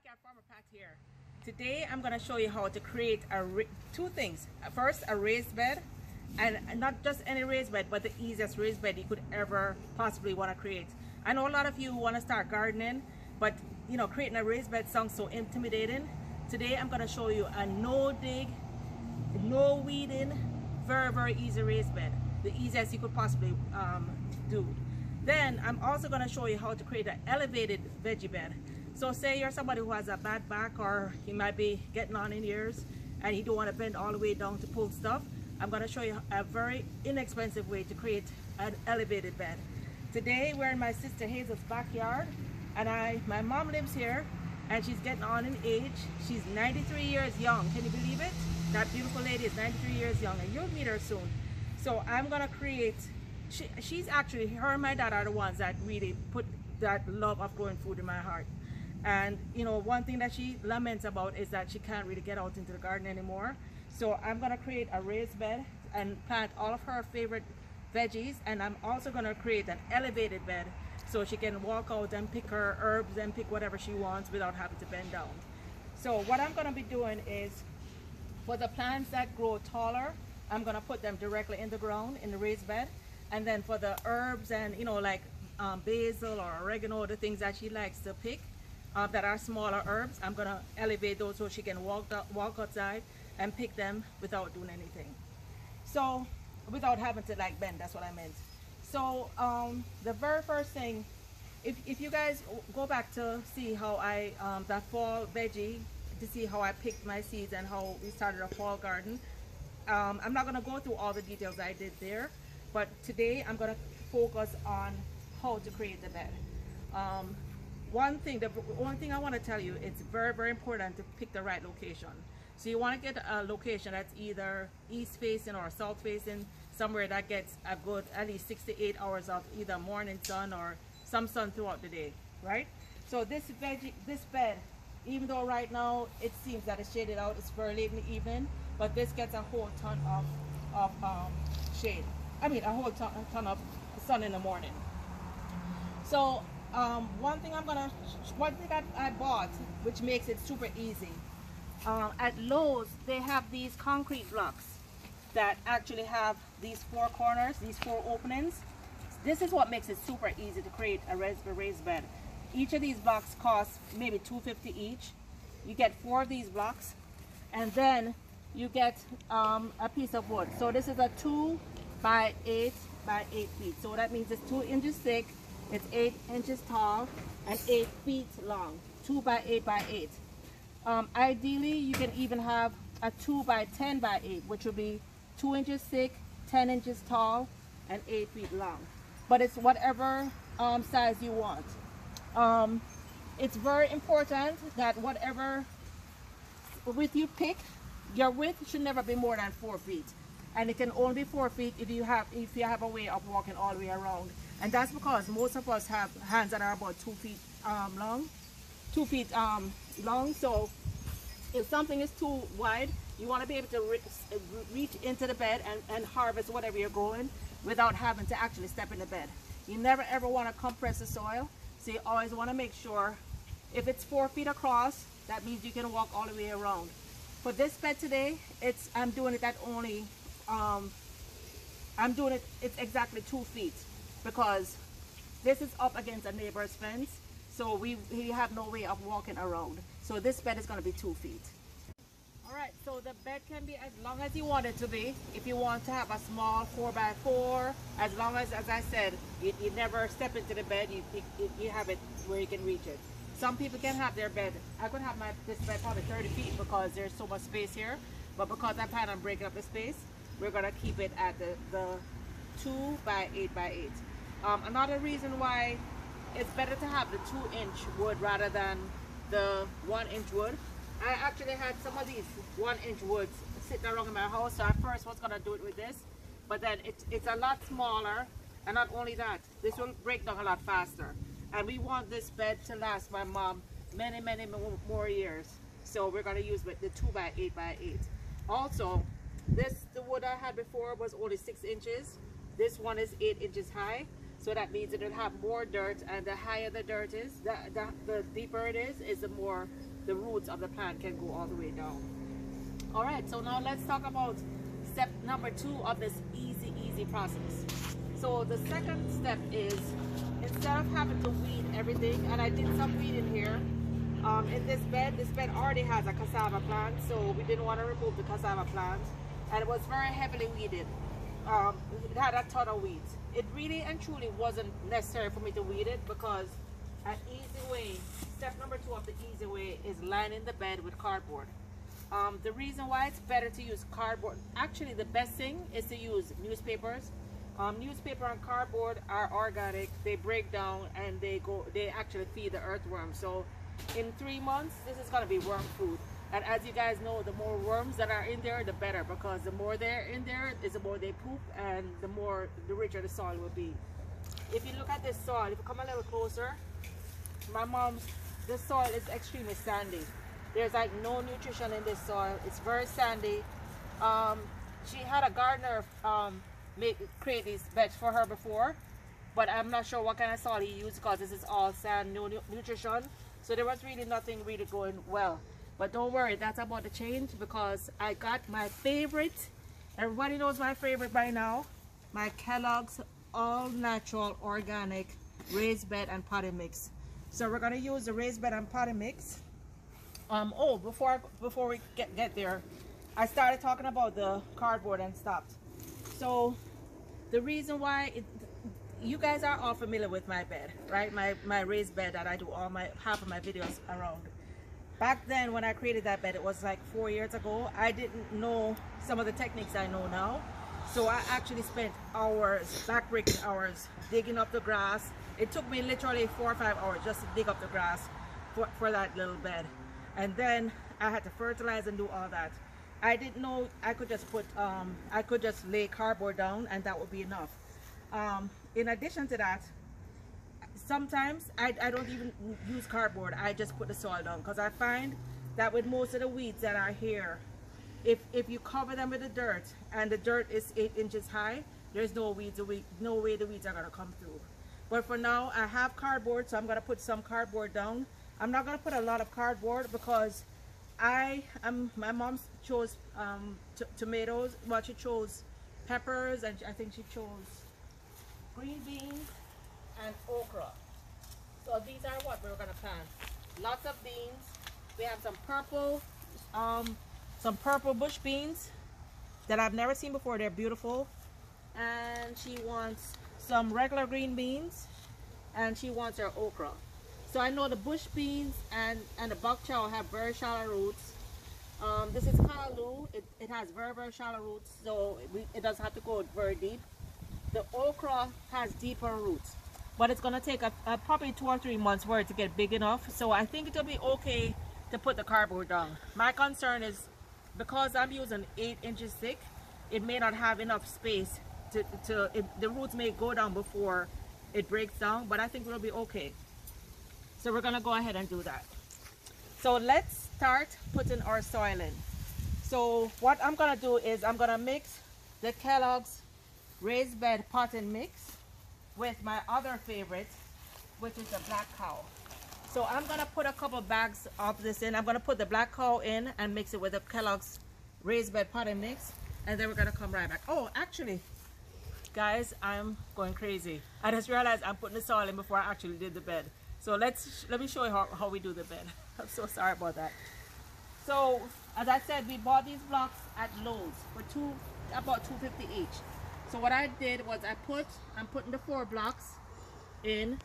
Backyard Farmer Pat here. Today I'm going to show you how to create two things. First, a raised bed, and not just any raised bed, but the easiest raised bed you could ever possibly want to create. I know a lot of you want to start gardening, but you know, creating a raised bed sounds so intimidating. Today I'm going to show you a no dig, no weeding, very easy raised bed, the easiest you could possibly do. Then I'm also going to show you how to create an elevated veggie bed. So say you're somebody who has a bad back, or you might be getting on in years and you don't want to bend all the way down to pull stuff. I'm going to show you a very inexpensive way to create an elevated bed. Today we're in my sister Hazel's backyard, and my mom lives here and she's getting on in age. She's 93 years young. Can you believe it? That beautiful lady is 93 years young, and you'll meet her soon. So I'm going to create, she's actually, her and my dad are the ones that really put that love of growing food in my heart. And you know, one thing that she laments about is that she can't really get out into the garden anymore. So I'm going to create a raised bed and plant all of her favorite veggies, and I'm also going to create an elevated bed so she can walk out and pick her herbs and pick whatever she wants without having to bend down. So what I'm going to be doing is, for the plants that grow taller, I'm going to put them directly in the ground in the raised bed. And then for the herbs and, you know, like basil or oregano, the things that she likes to pick that are smaller herbs, I'm going to elevate those so she can walk outside and pick them without doing anything. So without having to like bend, that's what I meant. So the very first thing, if you guys go back to see how I that fall veggie, to see how I picked my seeds and how we started a fall garden, I'm not going to go through all the details I did there, but today I'm going to focus on how to create the bed. One thing I want to tell you, it's very important to pick the right location. So you want to get a location that's either east facing or south facing, somewhere that gets a good at least 6 to 8 hours of either morning sun or some sun throughout the day, right? So this bed, even though right now it seems that it's shaded out, it's very late in the evening, but this gets a whole ton of shade. I mean, a whole ton of sun in the morning. So one thing I bought, which makes it super easy. At Lowe's, they have these concrete blocks that actually have these 4 corners, these 4 openings. This is what makes it super easy to create a raised bed. Each of these blocks costs maybe $2.50 each. You get 4 of these blocks, and then you get a piece of wood. So this is a 2 by 8 by 8 feet. So that means it's 2 inches thick, it's 8 inches tall, and 8 feet long. 2 by 8 by 8. Ideally, you can even have a 2 by 10 by 8, which would be 2 inches thick, 10 inches tall, and 8 feet long. But it's whatever size you want. It's very important that whatever width you pick, your width should never be more than 4 feet. And it can only be 4 feet if you have a way of walking all the way around. And that's because most of us have hands that are about 2 feet long. 2 feet long. So if something is too wide, you want to be able to reach into the bed and harvest whatever you're growing without having to actually step in the bed. You never ever want to compress the soil, so you always want to make sure if it's 4 feet across, that means you can walk all the way around. For this bed today, I'm doing it at only it's exactly 2 feet, because this is up against a neighbor's fence, so we have no way of walking around. So this bed is going to be 2 feet. Alright, so the bed can be as long as you want it to be. If you want to have a small 4 by 4, as long as I said, you never step into the bed, you have it where you can reach it. Some people can have their bed, I could have this bed probably 30 feet because there's so much space here, but because I plan on breaking up the space, we're going to keep it at the 2 by 8 by 8. Another reason why it's better to have the 2-inch wood rather than the 1-inch wood. I actually had some of these 1-inch woods sitting around in my house, so I first was going to do it with this, but then it's a lot smaller, and not only that, this will break down a lot faster. And we want this bed to last my mom many more years, so we're going to use the 2 by 8 by 8. Also, the wood I had before was only 6 inches. This one is 8 inches high, so that means it'll have more dirt, and the higher the dirt is, the deeper it is the more the roots of the plant can go all the way down. All right, so now let's talk about step number 2 of this easy process. So the second step is, instead of having to weed everything, and I did some weeding here, in this bed already has a cassava plant, so we didn't want to remove the cassava plant, and it was very heavily weeded. It had a ton of weeds. It really and truly wasn't necessary for me to weed it, because an easy way, step number 2 of the easy way, is lining the bed with cardboard. The reason why it's better to use cardboard, actually the best thing is to use newspapers. Newspaper and cardboard are organic, they break down, and they actually feed the earthworms. So in 3 months, this is going to be worm food. And as you guys know, the more worms that are in there, the better, because the more they're in there is the more they poop, and the richer the soil will be. If you look at this soil, if you come a little closer, this soil is extremely sandy. There's like no nutrition in this soil. It's very sandy. She had a gardener create these beds for her before, but I'm not sure what kind of soil he used, because this is all sand, no nutrition. So there was really nothing really going well. But don't worry, that's about to change, because I got my favorite. Everybody knows my favorite by now. My Kellogg's all natural organic raised bed and potting mix. So we're going to use the raised bed and potting mix. Before we get there, I started talking about the cardboard and stopped. So the reason why you guys are all familiar with my bed, right? My raised bed that I do half of my videos around. Back then when I created that bed, it was like 4 years ago. I didn't know some of the techniques I know now. So I actually spent hours, backbreaking hours, digging up the grass. It took me literally 4 or 5 hours just to dig up the grass for that little bed. And then I had to fertilize and do all that. I didn't know I could just I could just lay cardboard down and that would be enough. In addition to that, sometimes I don't even use cardboard. I just put the soil down, because I find that with most of the weeds that are here, if you cover them with the dirt, and the dirt is 8 inches high, there's no way the weeds are going to come through. But for now, I have cardboard, so I'm going to put some cardboard down. I'm not going to put a lot of cardboard, because my mom chose tomatoes. Well, she chose peppers, and I think she chose green beans and okra. So these are what we're going to plant. Lots of beans. We have some purple bush beans that I've never seen before. They're beautiful. And she wants some regular green beans, and she wants her okra. So I know the bush beans and the bok chow have very shallow roots. This is kind of Lowe. It has very shallow roots, so it doesn't have to go very deep. The okra has deeper roots, but it's going to take probably 2 or 3 months for it to get big enough. So I think it'll be okay to put the cardboard down. My concern is, because I'm using 8 inches thick, it may not have enough space the roots may go down before it breaks down, but I think we'll be okay. So we're going to go ahead and do that. So let's start putting our soil in. So what I'm going to do is I'm going to mix the Kellogg's raised bed potting mix with my other favorite, which is the black cow. So I'm going to put a couple bags of this in. I'm going to put the black cow in and mix it with the Kellogg's raised bed potting mix, and then we're going to come right back. Oh, actually, guys, I'm going crazy. I just realized I'm putting the soil in before I actually did the bed. So let me show you how we do the bed. I'm so sorry about that. So as I said, we bought these blocks at Lowe's for about $2.50 each. So what I did was I'm putting the 4 blocks in.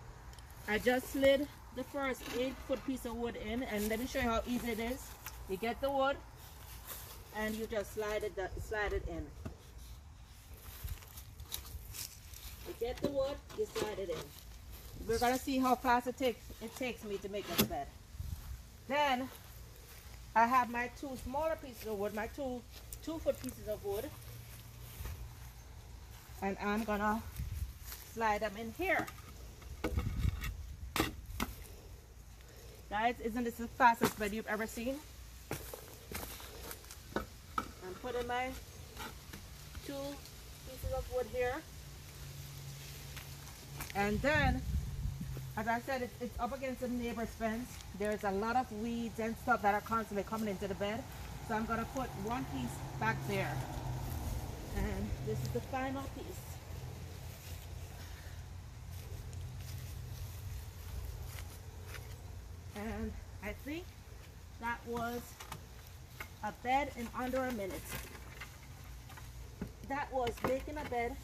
I just slid the first 8-foot piece of wood in, and let me show you how easy it is. You get the wood and you just slide it in. You get the wood, you slide it in. We're gonna see how fast it takes me to make this bed. Then I have my 2 smaller pieces of wood, my 2-foot pieces of wood, and I'm gonna slide them in here. Guys, isn't this the fastest bed you've ever seen? I'm putting my 2 pieces of wood here, and then As I said, it's up against the neighbor's fence. There's a lot of weeds and stuff that are constantly coming into the bed. So I'm gonna put one piece back there. And this is the final piece. And I think that was a bed in under a minute. That was making a bed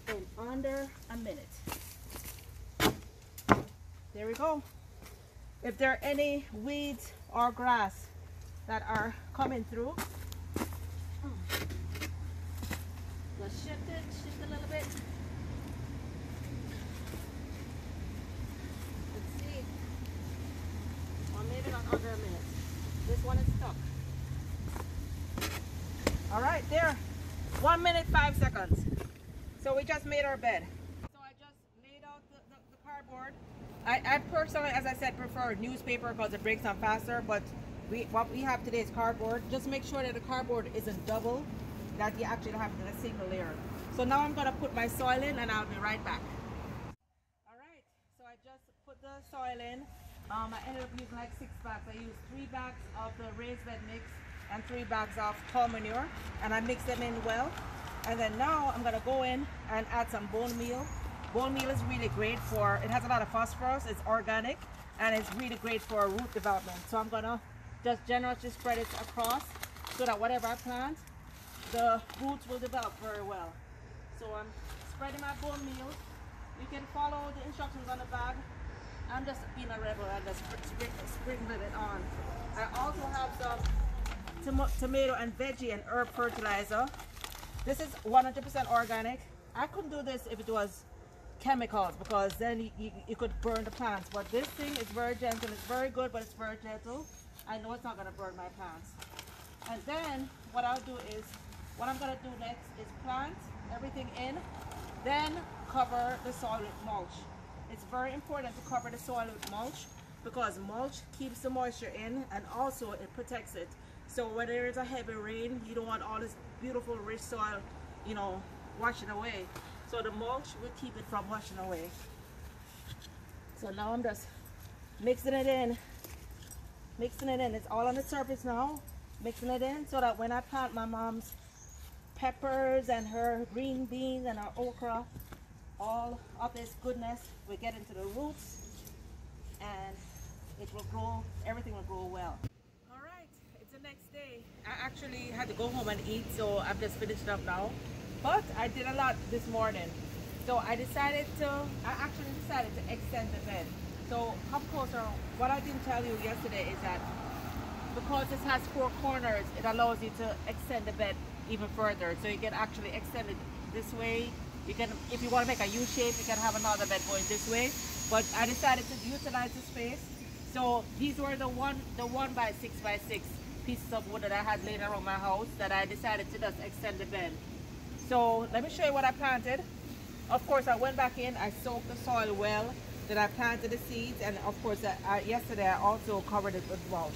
in under a minute. There we go. If there are any weeds or grass that are coming through, just shift a little bit. Let's see. Or maybe not under a minute. This one is stuck. All right, there. 1 minute, 5 seconds. So we just made our bed. So I just laid out the cardboard. I personally, as I said, prefer newspaper because it breaks down faster, but what we have today is cardboard. Just make sure that the cardboard isn't double, that you actually have a single layer. So now I'm gonna put my soil in and I'll be right back. All right, so I just put the soil in. I ended up using like 6 bags. I used 3 bags of the raised bed mix and 3 bags of cow manure, and I mix them in well. And then now I'm gonna go in and add some bone meal. Bone meal is really great for, it has a lot of phosphorus, it's organic, and it's really great for root development. So I'm gonna just generously spread it across so that whatever I plant, the roots will develop very well. So I'm spreading my bone meal. You can follow the instructions on the bag. I'm just being a rebel and just sprinkling it on. I also have some tomato and veggie and herb fertilizer. This is 100% organic. I couldn't do this if it was chemicals because then you could burn the plants, but this thing is very gentle. It's very good, but it's very gentle. I know it's not going to burn my plants. And then what I'll do is, what I'm going to do next is plant everything in, then cover the soil with mulch. It's very important to cover the soil with mulch because mulch keeps the moisture in and also it protects it. So when there is a heavy rain, you don't want all this beautiful rich soil, you know, washing away. So the mulch will keep it from washing away. So now I'm just mixing it in. It's all on the surface now. Mixing it in so that when I plant my mom's peppers and her green beans and her okra, all of this goodness will get into the roots and it will grow, everything will grow well. All right, it's the next day. I actually had to go home and eat, so I'm just finishing up now. But I did a lot this morning. So I actually decided to extend the bed. So up closer, what I didn't tell you yesterday is that because this has 4 corners, it allows you to extend the bed even further. So you can actually extend it this way. You can, if you want to make a U shape, you can have another bed going this way. But I decided to utilize the space. So these were the 1 by 6 by 6 pieces of wood that I had laid around my house that I decided to just extend the bed. So let me show you what I planted. Of course, I went back in, I soaked the soil well, then I planted the seeds, and of course yesterday I also covered it with mulch.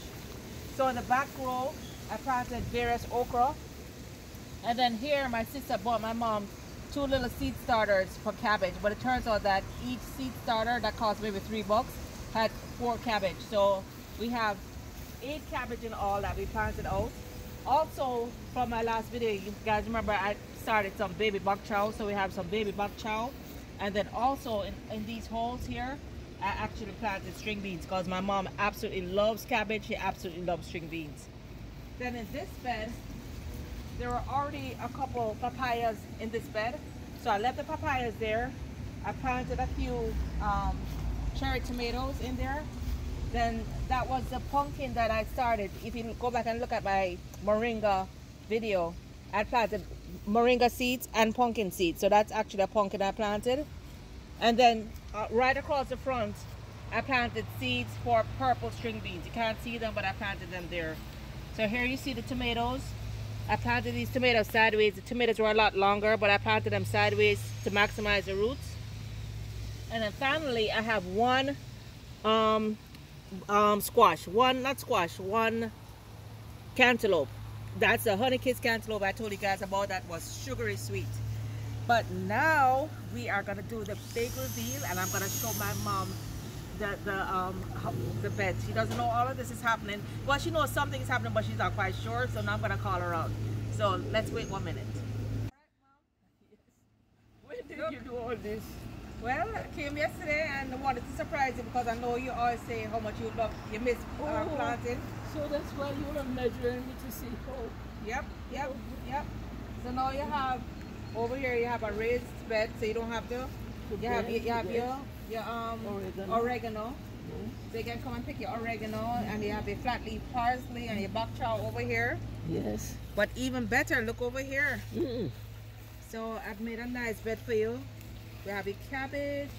So in the back row, I planted various okra. And then here my sister bought my mom 2 little seed starters for cabbage, but it turns out that each seed starter that cost maybe $3 had 4 cabbage. So we have 8 cabbage in all that we planted out. Also from my last video, you guys remember I started some baby bok chow, so we have some baby bok chow. And then also in these holes here, I actually planted string beans because my mom absolutely loves cabbage. She absolutely loves string beans. Then in this bed, there were already a couple papayas in this bed, so I left the papayas there. I planted a few cherry tomatoes in there. Then that was the pumpkin that I started. If you go back and look at my moringa video, I planted moringa seeds and pumpkin seeds. So that's actually a pumpkin I planted. And then right across the front, I planted seeds for purple string beans. You can't see them, but I planted them there. So here you see the tomatoes. I planted these tomatoes sideways. The tomatoes were a lot longer, but I planted them sideways to maximize the roots. And then finally, I have one one cantaloupe. That's the honey kiss cantaloupe I told you guys about that was sugary sweet. But now we are gonna do the big reveal, and I'm gonna show my mom the bed. She doesn't know all of this is happening. Well, she knows something is happening, but she's not quite sure. So now I'm gonna call her out. So let's wait 1 minute. When did you do all this? Well, I came yesterday and I wanted to surprise you because I know you always say how much you miss planting. So that's why you were measuring me to see how. Yep. So now you have over here you have a raised bed, so you don't have to. You have your oregano. So you can come and pick your oregano, and you have your flat leaf parsley and your bok chow over here. Yes. But even better, look over here. So I've made a nice bed for you. We have your cabbage.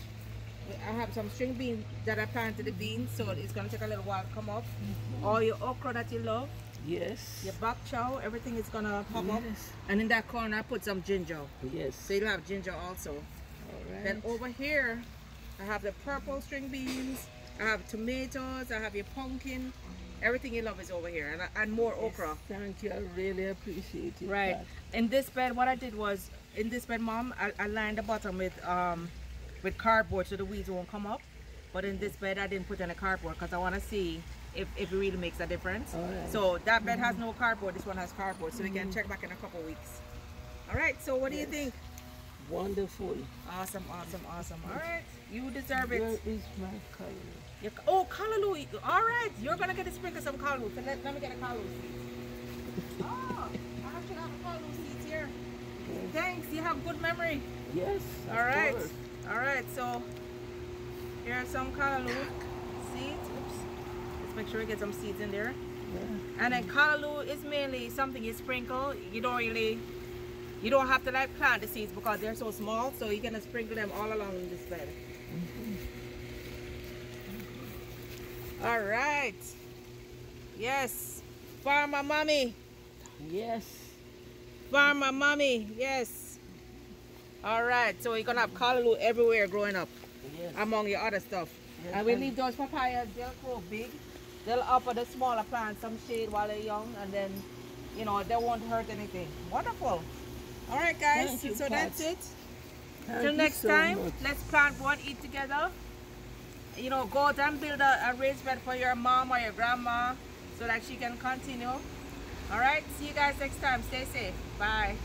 I have some string beans that I planted the beans, so it's gonna take a little while to come up. All your okra that you love. Yes. Your bok chow, everything is gonna pop up. And in that corner I put some ginger. Yes. So you'll have ginger also. All right. Then over here I have the purple string beans, I have tomatoes, I have your pumpkin. Everything you love is over here, and more okra. Thank you, I really appreciate it. Right. In this bed, what I did was, in this bed, Mom, I lined the bottom with cardboard so the weeds won't come up. But in this bed, I didn't put any cardboard because I want to see if it really makes a difference. All right. So that bed has no cardboard, this one has cardboard, so we can check back in a couple weeks. All right, so what do you think? Wonderful. Awesome. All right, you deserve it. Where is my color? Oh, callaloo. All right, you're going to get a sprinkle some callaloo. So let me get a callaloo seed. Oh, I actually have a callaloo seed here. Yes. Thanks, you have good memory. Yes. All right. All right, so here are some callaloo seeds. Oops. Let's make sure we get some seeds in there. Yeah. And then callaloo is mainly something you sprinkle. You don't have to like plant the seeds because they're so small, so you're gonna sprinkle them all along this bed. All right. Yes. Farmer mommy. Yes. Farmer mommy. Yes. All right. So you're gonna have callaloo everywhere growing up. Yes. Among your other stuff. Yes. And we leave those papayas, they'll grow big. They'll offer the smaller plants some shade while they're young, and then, you know, they won't hurt anything. Wonderful. All right, guys. Thank you, so Pat. that's it. Thank Till you next so time, much. let's plant one, eat together. You know, go out and build a raised bed for your mom or your grandma so that she can continue. All right. See you guys next time. Stay safe. Bye.